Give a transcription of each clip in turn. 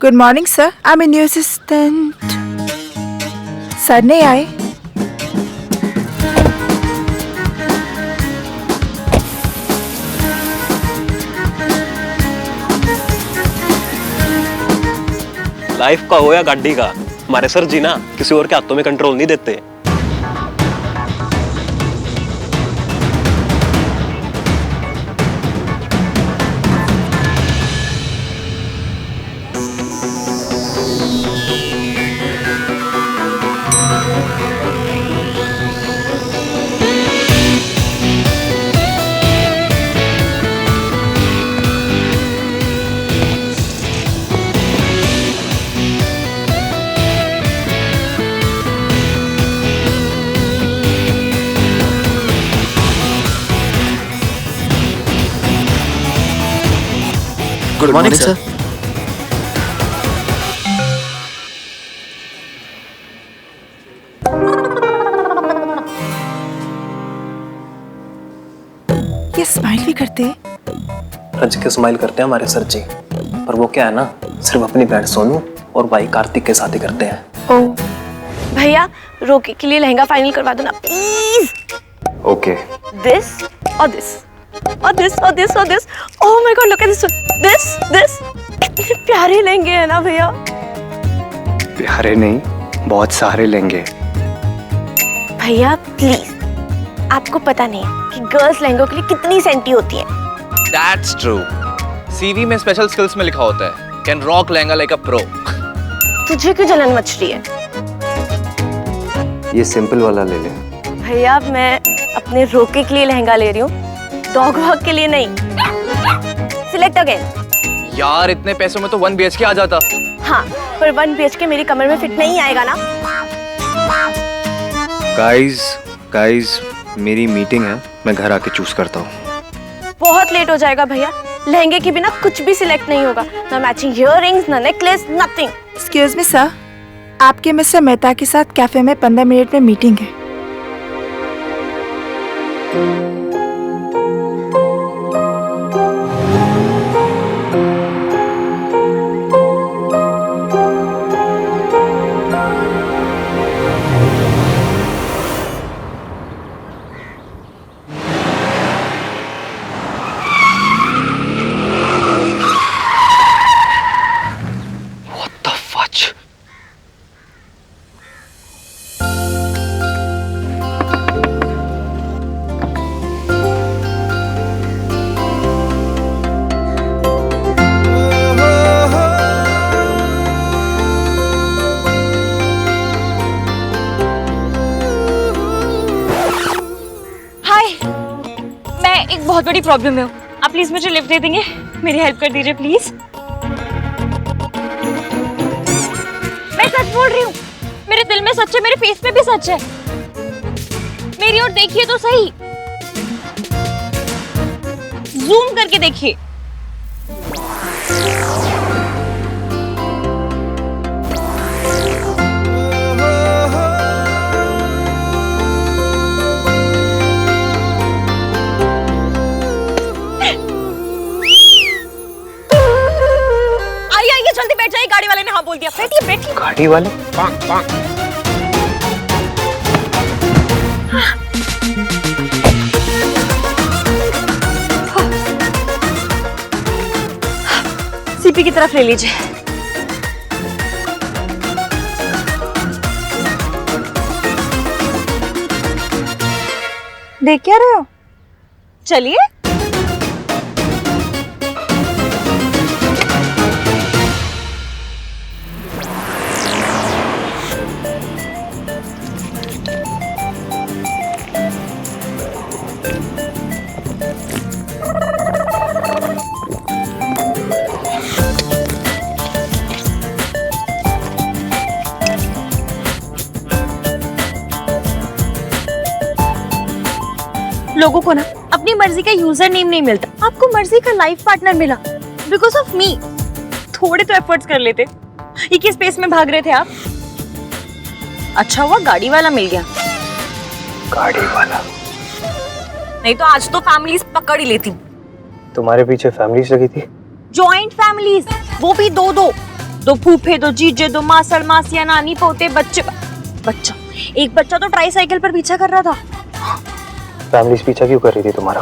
Good morning sir, I am new assistant. Sir नहीं आए। Life का हो या गाड़ी का, हमारे सर जी ना किसी और के हाथों में कंट्रोल नहीं देते। Good morning sir. ये स्माइल भी करते हैं। रज के स्माइल करते हैं हमारे सर जी, पर वो क्या है ना, सिर्फ अपनी बहन सोनू और भाई कार्तिक के साथ ही करते हैं। ओह भैया, रोकी के लिए लहंगा फाइनल करवा दो ना प्लीज। ओके। दिस और दिस और दिस और दिस और this. Oh my God, look at this this. कितने प्यारे लहंगे हैं ना भैया। प्यारे नहीं, बहुत सारे लेंगे। भैया प्लीज, आपको पता नहीं कि गर्ल्स लहंगों के लिए कितनी सेंटी होती है। That's true. CV में स्पेशल स्किल्स में लिखा होता है can rock lehenga like a pro. तुझे क्यों जलन मच रही है? ये सिंपल वाला ले ले। भैया मैं अपने रोके के लिए लहंगा ले रही हूँ, डॉग वॉक के लिए नहीं। Select again. यार इतने पैसों में तो 1 BHK आ जाता। हाँ, पर 1 BHK मेरी कमर में फिट नहीं आएगा ना। गाइस मेरी मीटिंग है, मैं घर आके चूज करता हूँ। बहुत लेट हो जाएगा भैया, लहंगे के बिना कुछ भी सिलेक्ट नहीं होगा। ना मैचिंग इयररिंग्स, ना necklace, nothing. Excuse me sir, आपके मिस्टर मेहता के साथ कैफे में 15 मिनट में मीटिंग है। एक बहुत बड़ी प्रॉब्लम में हूँ, आप प्लीज मुझे लिफ्ट दे देंगे? मेरी हेल्प कर दीजिए प्लीज। मैं सच बोल रही हूँ, मेरे दिल में सच है, मेरे फेस में भी सच है। मेरी ओर देखिए तो सही, जूम करके देखिए। जल्दी बैठ जाइए, गाड़ी वाले ने हाँ बोल दिया। बैठिए बैठिए। गाड़ी वाले? सीपी की तरफ ले लीजिए। देख क्या रहे हो? चलिए। लोगों को ना अपनी मर्जी का यूजर नेम नहीं मिलता, आपको मर्जी का लाइफ पार्टनर मिला बिकॉज ऑफ मी। थोड़े तो एफर्ट्स कर लेते। ये किस स्पेस में भाग रहे थे आप? अच्छा हुआ गाड़ी वाला मिल गया। गाड़ी वाला? नहीं तो आज तो फैमिलीज पकड़ ही लेती। तुम्हारे पीछे फैमिलीज लगी थी? जॉइंट फैमिलीज, वो भी 2-2। दो फूफे, दो जीजे, दो मासड़ मासिया, नानी पोते, बच्चे। बच्चा, एक बच्चा तो ट्राईसाइकिल पर पीछा कर रहा था। फैमिली पीछा क्यों कर रही थी तुम्हारा?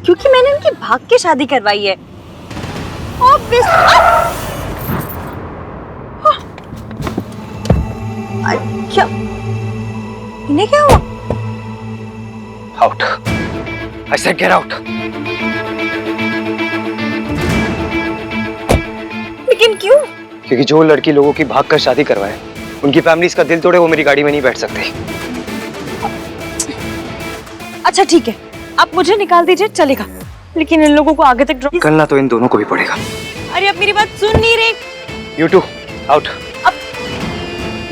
क्योंकि मैंने उनकी भाग के शादी करवाई है। क्या इन्हें क्या हुआ? Out, I said get out. लेकिन क्यों? क्योंकि जो लड़की लोगों की भाग कर शादी करवाए, उनकी फैमिलीज का दिल तोड़े, वो मेरी गाड़ी में नहीं बैठ सकती। अच्छा ठीक है, आप मुझे निकाल दीजिए, चलेगा, लेकिन इन लोगों को आगे तक ड्रॉप। निकलना तो इन दोनों को भी पड़ेगा। अरे अब मेरी बात सुन नहीं रहे। You too, out. अब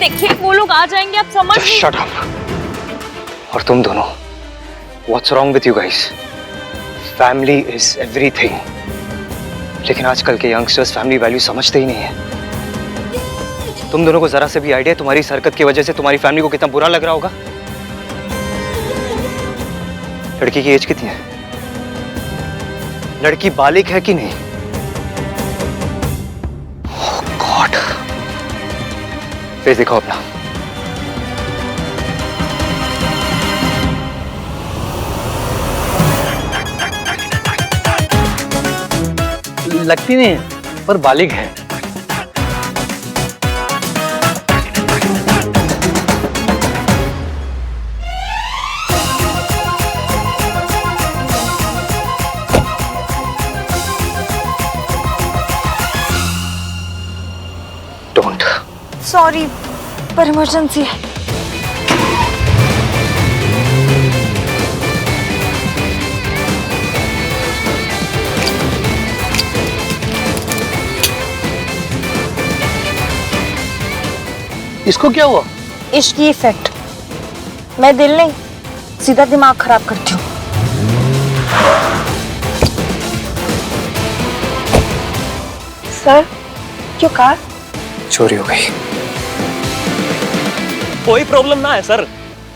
देखिए वो लोग आ जाएंगे, आप समझ नहीं। Shut up. और तुम दोनों, what's wrong with you guys? Family is everything. लेकिन आजकल के यंगस्टर्स फैमिली वैल्यू समझते ही नहीं है। तुम दोनों को जरा से भी आइडिया तुम्हारी इस हरकत की वजह से तुम्हारी फैमिली को कितना बुरा लग रहा होगा? लड़की की एज कितनी है? लड़की बालिग है कि नहीं? Oh God. फेस दिखाओ अपना। लगती नहीं है पर बालिग है। Don't. सॉरी, पर इमरजेंसी है। इसको क्या हुआ? इश्क की इफेक्ट। मैं दिल नहीं, सीधा दिमाग खराब करती हूँ। सर, क्यों कार? चोरी हो गई। कोई प्रॉब्लम ना है सर,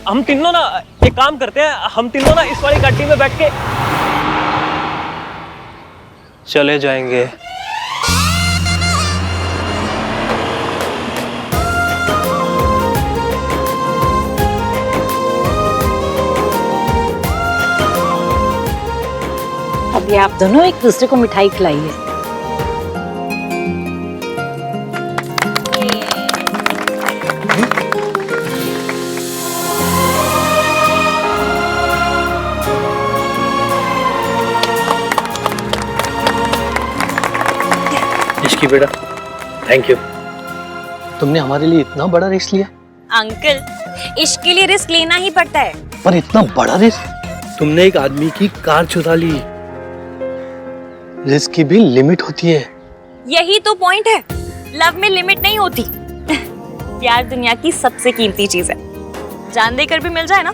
हम तीनों ना एक काम करते हैं, हम तीनों ना इस वाली गाड़ी में बैठ के चले जाएंगे। अभी आप दोनों एक दूसरे को मिठाई खिलाइए। इसकी बेटा, थैंक यू। तुमने हमारे लिए इतना बड़ा रिस्क लिया। अंकल, इश्क के लिए रिस्क लेना ही पड़ता है। पर इतना बड़ा रिस्क? तुमने एक आदमी की कार चुरा ली। रिस्क की भी लिमिट होती है। यही तो पॉइंट है, लव में लिमिट नहीं होती। प्यार दुनिया की सबसे कीमती चीज है, जान देकर भी मिल जाए ना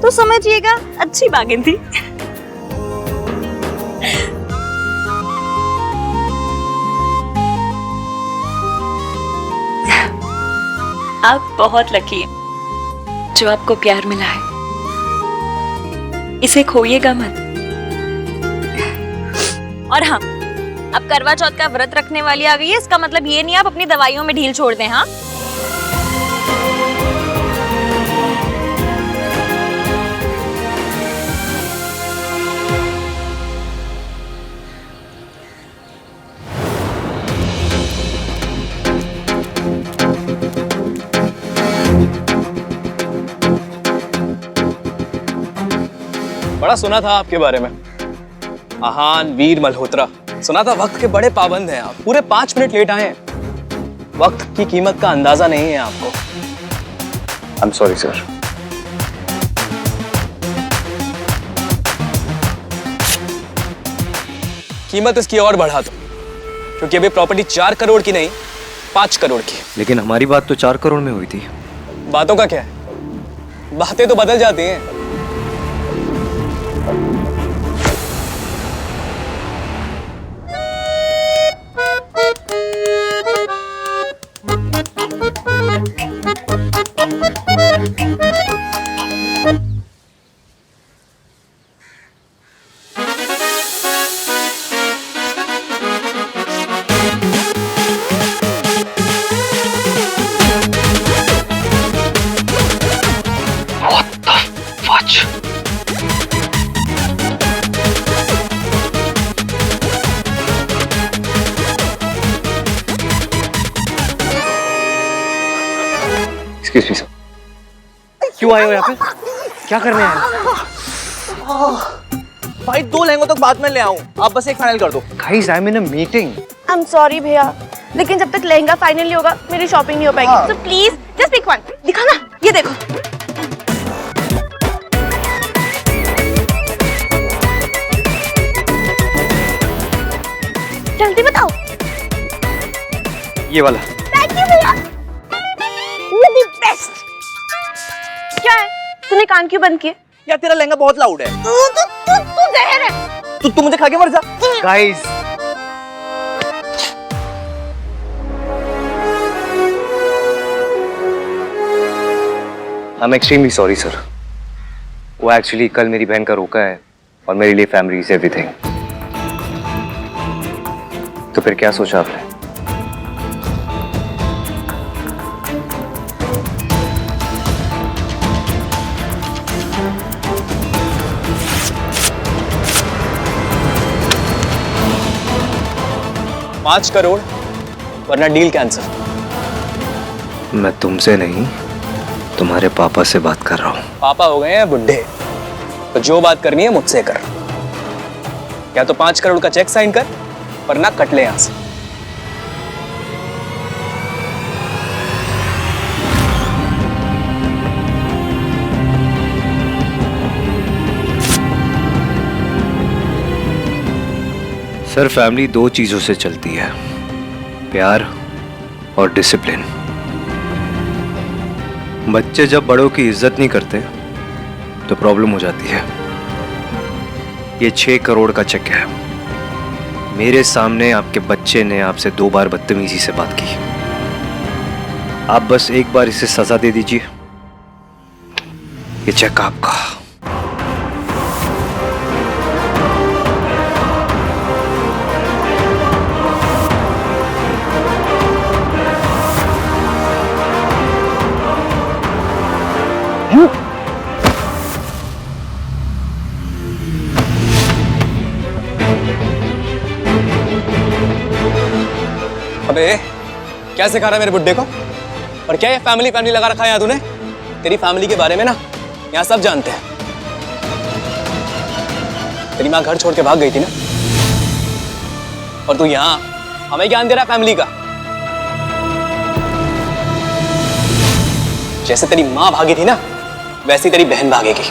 तो समझिएगा अच्छी बार्गेन थी। आप बहुत लकी हैं जो आपको प्यार मिला है, इसे खोइएगा मत। और हाँ, अब करवा चौथ का व्रत रखने वाली आ गई है, इसका मतलब ये नहीं आप अपनी दवाइयों में ढील छोड़ दें। हाँ, बड़ा सुना था आपके बारे में, आहान वीर मल्होत्रा। सुना था वक्त के बड़े पाबंद हैं आप, पूरे 5 मिनट लेट आए हैं। वक्त की कीमत का अंदाजा नहीं है आपको। I'm sorry, sir. कीमत इसकी और बढ़ा दो, क्योंकि अभी प्रॉपर्टी 4 करोड़ की नहीं 5 करोड़ की है। लेकिन हमारी बात तो 4 करोड़ में हुई थी। बातों का क्या है, बातें तो बदल जाती हैं। एक्सक्यूज मी सर, क्यों आए हो यहाँ पे? क्या करने आए हो? भाई 2 लहंगों तक बाद में ले आऊं, आप बस एक फाइनल कर दो। Guys, I'm in a meeting. I am sorry भैया, लेकिन जब तक लहंगा फाइनल नहीं होगा मेरी शॉपिंग नहीं हो पाएगी। So please just pick one. दिखा ना, ये देखो। जल्दी बताओ। ये वाला। थैंक यू भैया, यू द बेस्ट। क्या है, तूने कान क्यों बंद किए? यार तेरा लहंगा बहुत लाउड है। तू जहर है। तू मुझे खा के मर जा। Guys. I'm extremely sorry, sir. वो एक्चुअली कल मेरी बहन का रोका है और मेरे लिए फैमिली इज एवरीथिंग। तो फिर क्या सोचा आपने? $5 करोड़ वरना डील कैंसिल। मैं तुमसे नहीं, तुम्हारे पापा से बात कर रहा हूँ। पापा हो गए हैं बुढ़े, तो जो बात करनी है मुझसे कर। या तो 5 करोड़ का चेक साइन कर वरना कट ले यहां से। सर, फैमिली 2 चीजों से चलती है, प्यार और डिसिप्लिन। बच्चे जब बड़ों की इज्जत नहीं करते तो प्रॉब्लम हो जाती है। ये 6 करोड़ का चेक है। मेरे सामने आपके बच्चे ने आपसे 2 बार बदतमीजी से बात की। आप बस एक बार इसे सजा दे दीजिए, ये चेक आपका। अबे क्या सिखा रहा है मेरे बुड्ढे को? और क्या ये फैमिली फैमिली लगा रखा है यहाँ तूने? तेरी फैमिली के बारे में ना यहाँ सब जानते हैं। तेरी माँ घर छोड़ के भाग गई थी ना, और तू यहाँ हमें ज्ञान दे रहा है फैमिली का। जैसे तेरी माँ भागी थी ना, वैसी तेरी बहन भागेगी।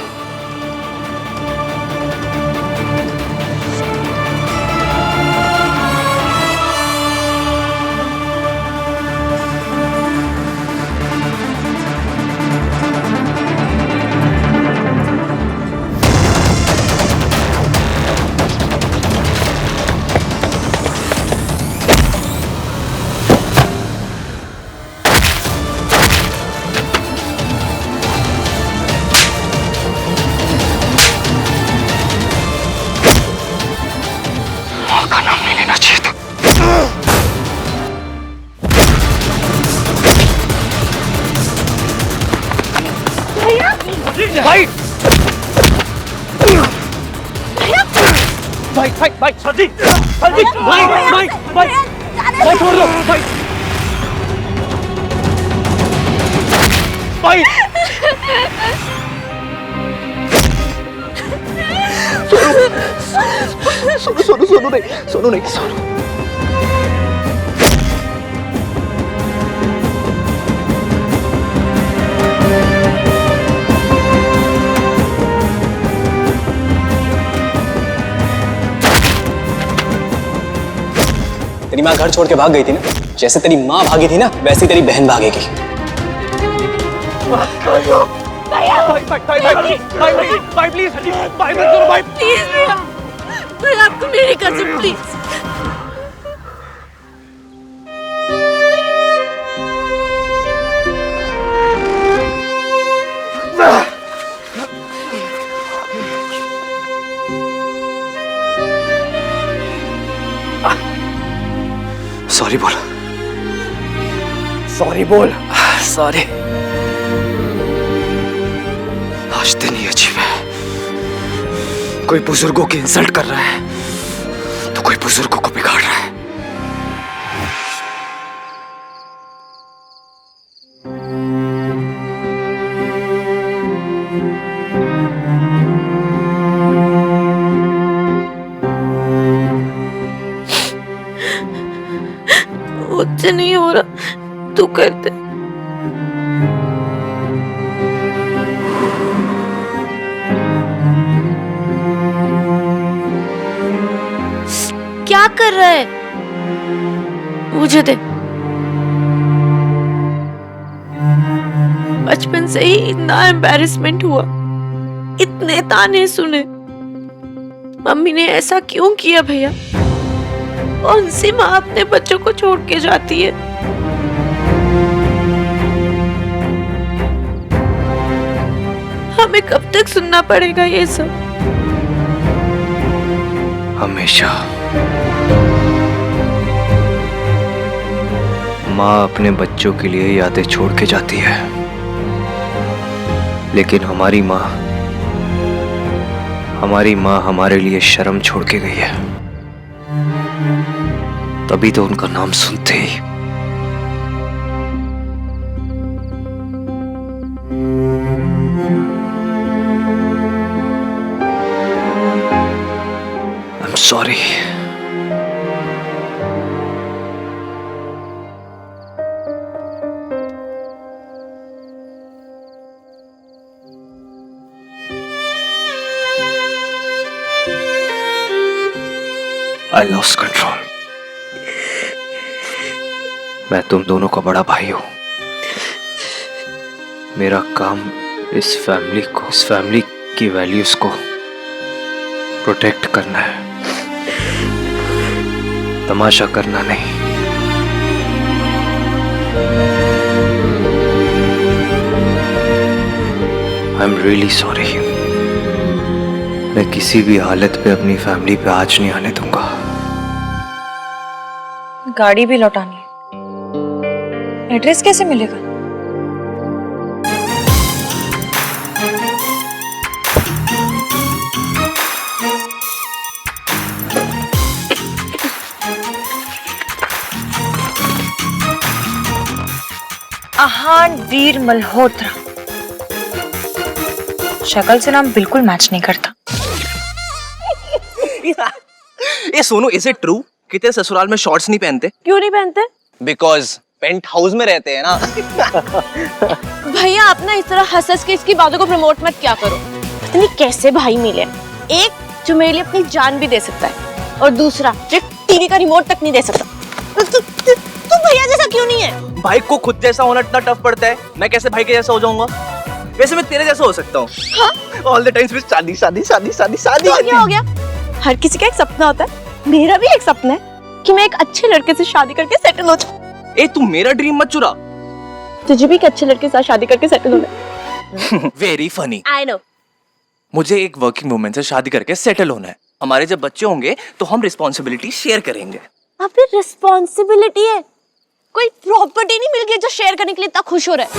का नाम नहीं लेना चाहिए था। भाई भाई भाई भाई सर जी, सर जी, भाई भाई भाई भाई छोड़ दो भाई भाई। सोनू नहीं। तेरी माँ घर छोड़ के भाग गई थी ना, जैसे तेरी माँ भागी थी ना, वैसे तेरी बहन भागेगी। भाई प्लीज, भाई मत करो भाई, प्लीज भैया, मैं आपको मेरी कसम, प्लीज। सॉरी बोल। सॉरी बोल। सॉरी। आज दिन ही अजीब है। कोई बुजुर्गों की इंसल्ट कर रहा है तो कोई बुजुर्गों को बिगाड़ रहा है। करते। क्या कर रहा है? मुझे दे। बचपन से ही इतना एम्बैरेसमेंट हुआ, इतने ताने सुने। मम्मी ने ऐसा क्यों किया भैया? कौन सी माँ अपने बच्चों को छोड़ के जाती है? हमें कब तक सुनना पड़ेगा ये सब? हमेशा। माँ अपने बच्चों के लिए यादें छोड़ के जाती है, लेकिन हमारी माँ हमारे लिए शर्म छोड़ के गई है। तभी तो उनका नाम सुनते ही I'm sorry. I lost control. मैं तुम दोनों का बड़ा भाई हूं। मेरा काम इस फैमिली की वैल्यूज को प्रोटेक्ट करना है, तमाशा करना नहीं। I am really sorry. मैं किसी भी हालत पे अपनी फैमिली पे आँच नहीं आने दूंगा। गाड़ी भी लौटानी है, एड्रेस कैसे मिलेगा? आहान वीर मल्होत्रा। शक्ल से नाम बिल्कुल मैच नहीं करता। ये सोनू, इज इट ट्रू कि तेरे ससुराल में शॉर्ट्स नहीं पहनते? क्यों नहीं पहनते? बिकॉज पेंट हाउस में रहते हैं ना। भैया आप ना इस तरह हंस हंस के इसकी बातों को प्रमोट मत क्या करो। पता नहीं कैसे भाई मिले, एक जो मेरे लिए अपनी जान भी दे सकता है और दूसरा जो टीवी का रिमोट तक नहीं दे सकता। तू भैया जैसा क्यों नहीं है? भाई को खुद जैसा होना इतना टफ पड़ता है, मैं कैसे भाई के जैसा हो जाऊंगा? वैसे मैं तेरे जैसा हो सकता हूँ। ऑल द टाइम्स शादी शादी शादी शादी शादी। हो गया। हर किसी का एक सपना होता है, मेरा भी एक सपना है कि मैं एक अच्छे लड़के से शादी करके सेटल हो जाऊं। ए तू मेरा ड्रीम मत चुरा। तुझे भी एक अच्छे लड़के के साथ शादी करके सेटल होना है। Very funny. I know. मुझे एक वर्किंग वुमन से शादी करके सेटल होना है। हमारे जब बच्चे होंगे तो हम रिस्पॉन्सिबिलिटी शेयर करेंगे। आपकी रिस्पॉन्सिबिलिटी है, कोई प्रॉपर्टी नहीं मिल गई जो शेयर करने के लिए इतना खुश हो रहा है।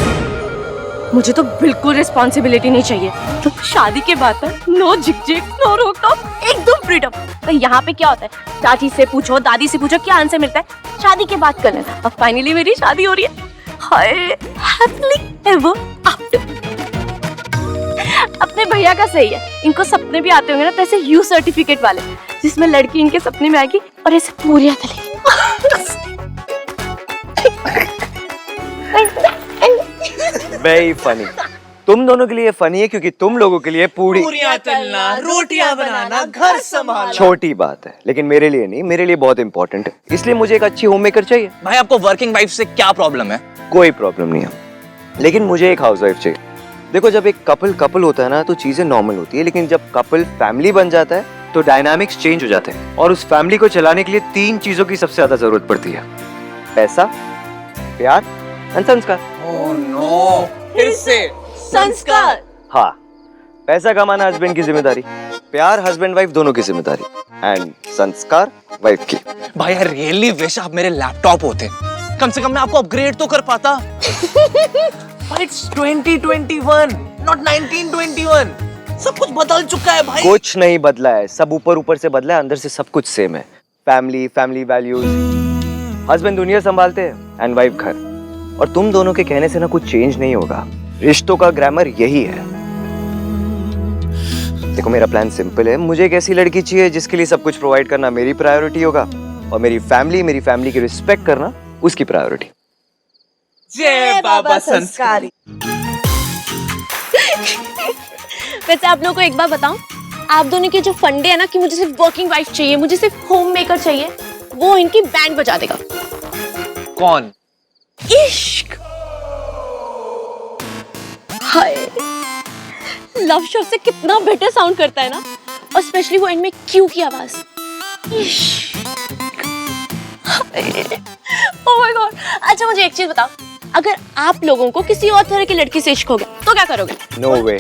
मुझे तो बिल्कुल रिस्पॉन्सिबिलिटी नहीं चाहिए। तो शादी के बाद नो झिकझिक, नो रोक-टोक, एकदम फ्रीडम। तो यहाँ पे क्या होता है, चाची से पूछो, दादी से पूछो, क्या आंसर मिलता है? शादी के बाद कर लेना। अब फाइनली मेरी शादी हो रही है। हाय हैप्पीली एवर आफ्टर। अपने भैया का सही है, इनको सपने भी आते होंगे ना, ऐसे यू सर्टिफिकेट वाले जिसमें लड़की इनके सपने में आएगी और ऐसे पूरी चलेगी। Very funny. तुम दोनों के लिए फनी है क्योंकि तुम लोगों के लिए पूरियां तलना, रोटियां बनाना, घर संभालना छोटी बात है, लेकिन मेरे लिए नहीं, मेरे लिए बहुत इंपॉर्टेंट है। इसलिए मुझे एक अच्छी होममेकर चाहिए। भाई आपको वर्किंग वाइफ से क्या प्रॉब्लम है? कोई प्रॉब्लम नहीं है, लेकिन मुझे एक हाउसवाइफ चाहिए। देखो, जब एक कपल होता है ना तो चीजें नॉर्मल होती है, लेकिन जब कपल फैमिली बन जाता है तो डायनामिक्स चेंज हो जाते हैं। और उस फैमिली को चलाने के लिए 3 चीजों की सबसे ज्यादा जरूरत पड़ती है: पैसा, प्यार एंड संस्कार। ओह नो, फिर से संस्कार। हाँ, पैसा कमाना हस्बैंड की जिम्मेदारी, प्यार हस्बैंड वाइफ दोनों की जिम्मेदारी, एंड संस्कार वाइफ की। भाई आई रियली विश आप मेरे लैपटॉप होते, कम से कम मैं आपको अपग्रेड तो कर पाता। भाई इट्स 2021 नॉट 1921। सब कुछ बदल चुका है भाई। कुछ नहीं बदला है, सब ऊपर ऊपर से बदला है, अंदर से सब कुछ सेम है। फैमिली वैल्यूज, हस्बैंड दुनिया संभालते हैं एंड वाइफ घर। और तुम दोनों के कहने से ना कुछ चेंज नहीं होगा। रिश्तों का ग्रामर यही है। देखो, मेरा प्लान सिंपल है। मुझे एक ऐसी लड़की चाहिए जिसके लिए सब कुछ प्रोवाइड करना मेरी प्रायोरिटी होगा और मेरी फैमिली की रिस्पेक्ट करना उसकी प्रायोरिटी। जय बाबा संस्कारी। वैसे आप लोगों को एक बार बताऊं, आप दोनों के जो फंडे है ना कि मुझे सिर्फ वर्किंग वाइफ चाहिए, मुझे सिर्फ होम मेकर चाहिए, वो इनकी बैंड बजा देगा। कौन? इश्क। हाय, लव शब्द से कितना बेटर साउंड करता है ना, और स्पेशली वो इनमें क्यू की आवाज। इश्क। Oh my God. अच्छा मुझे एक चीज बताओ, अगर आप लोगों को किसी और तरह की लड़की से इश्क हो गया तो क्या करोगे? नो वे,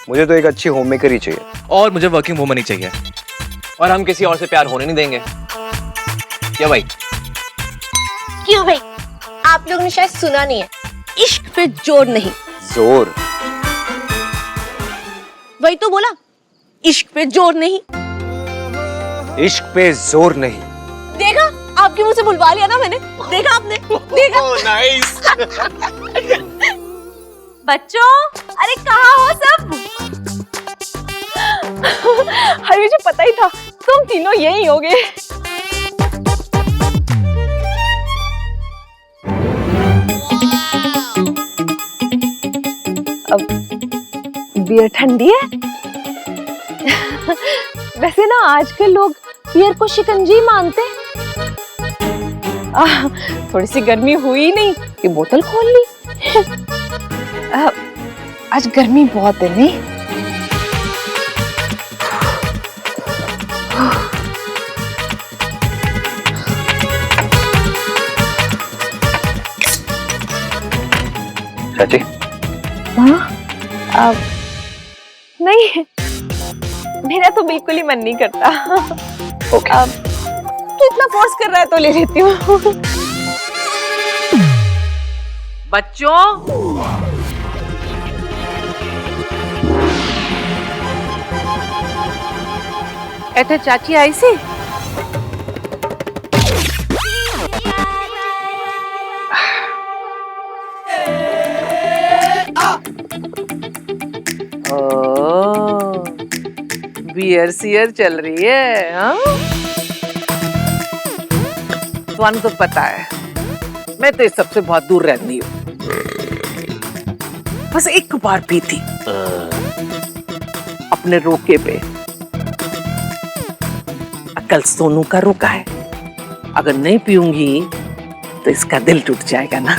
मुझे तो एक अच्छी होम मेकर ही चाहिए। और मुझे वर्किंग वुमन ही चाहिए। और हम किसी और से प्यार होने नहीं देंगे। क्या भाई? क्यों भाई? आप लोगों ने शायद सुना नहीं है, इश्क पे जोर नहीं, जोर। वही तो बोला, इश्क पे जोर नहीं। इश्क पे जोर नहीं। देखा, आपके मुंह से बुलवा लिया ना मैंने। देखा आपने? देखा? नाइस। बच्चों, अरे कहाँ हो सब? अरे मुझे पता ही था तुम तीनों यही होगे। अब बियर ठंडी है। वैसे ना आजकल लोग बियर को शिकंजी मानते हैं। थोड़ी सी गर्मी हुई नहीं कि बोतल खोल ली। आज गर्मी बहुत है नहीं? चाची। हाँ, नहीं, मेरा तो बिल्कुल ही मन नहीं करता। ओके। तू इतना फोर्स कर रहा है तो ले लेती हूँ। बच्चों, ऐसे चाची आई सी। बियर सियर चल रही है। हाँ, तुम तो पता है मैं तो इस सबसे बहुत दूर रहती हूँ। बस एक बार पी थी अपने रोके पे। कल सोनू का रोका है, अगर नहीं पीऊंगी तो इसका दिल टूट जाएगा ना।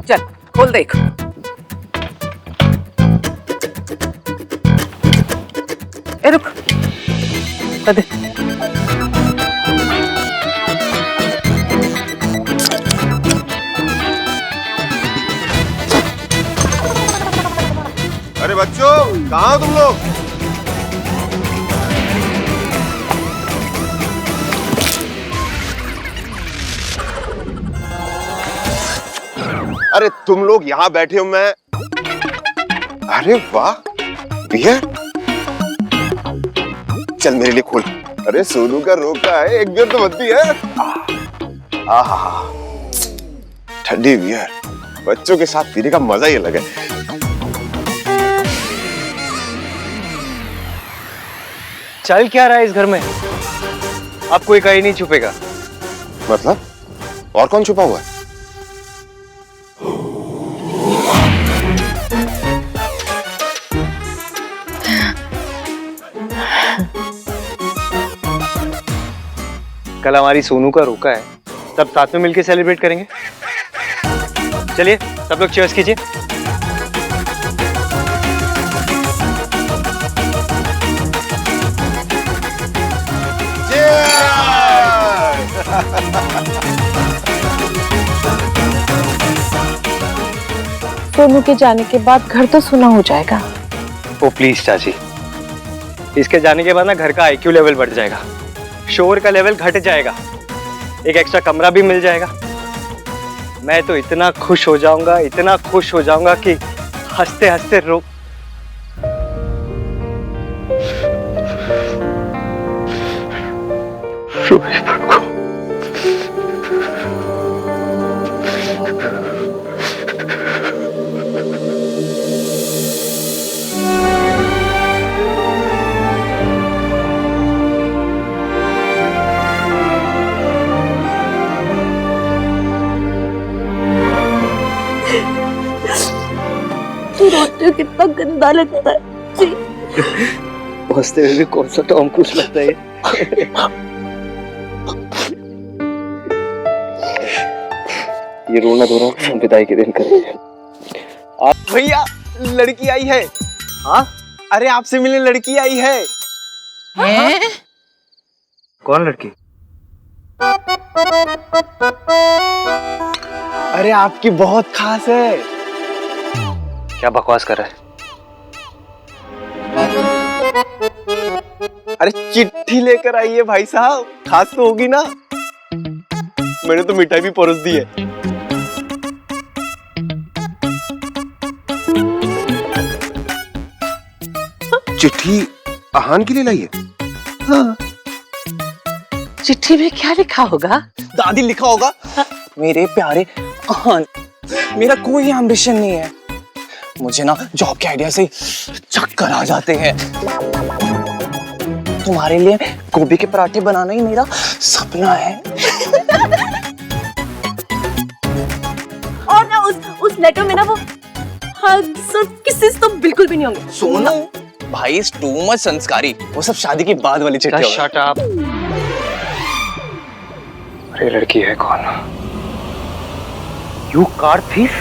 चल खोल देख। ए रुक, दे। अरे बच्चों, कहाँ हो तुम लोग? अरे तुम लोग यहाँ बैठे हो, मैं। अरे वाह, बियर। चल मेरे लिए खोल। अरे सोनू का रोका है, एक बियर तो बनती है। आहा, ठंडी बियर बच्चों के साथ पीने का मजा ही अलग है। चल क्या रहा है इस घर में? अब कोई कहीं नहीं छुपेगा। मतलब? और कौन छुपा हुआ है? कल हमारी सोनू का रोका है, सब साथ में मिलकर सेलिब्रेट करेंगे। चलिए सब लोग चीयर्स कीजिए। सोनू के जाने के बाद घर तो सुना हो जाएगा। ओ प्लीज चाची, इसके जाने के बाद ना घर का आईक्यू लेवल बढ़ जाएगा, शोर का लेवल घट जाएगा, एक एक्स्ट्रा कमरा भी मिल जाएगा। मैं तो इतना खुश हो जाऊंगा, इतना खुश हो जाऊंगा कि हंसते हंसते रो। सोचती हूँ कितना गंदा लगता है जी। हंसते हुए भी कौन सा टॉम क्रूज लगता है। ये रोना धोना विदाई के दिन करेंगे। भैया लड़की आई है। हाँ अरे आपसे मिलने लड़की आई है। कौन लड़की? अरे आपकी बहुत खास है। क्या बकवास कर रहा है? अरे चिट्ठी लेकर आई है भाई साहब, खास तो होगी ना। मैंने तो मिठाई भी परोस दी है। चिट्ठी आहान के लिए लाई है? हाँ। चिट्ठी में क्या लिखा होगा? दादी लिखा होगा, मेरे प्यारे आहान, मेरा कोई एम्बिशन नहीं है। मुझे ना जॉब के आइडिया से चक्कर आ जाते हैं। तुम्हारे लिए गोभी के पराठे बनाना ही मेरा सपना है। और ना उस लेटर में ना वो hugs और kisses तो बिल्कुल भी नहीं होंगे। सोना भाई इज टू मच संस्कारी, वो सब शादी के बाद वाली चिट्ठी होगी। Shut up. अरे लड़की है कौन? You car thief?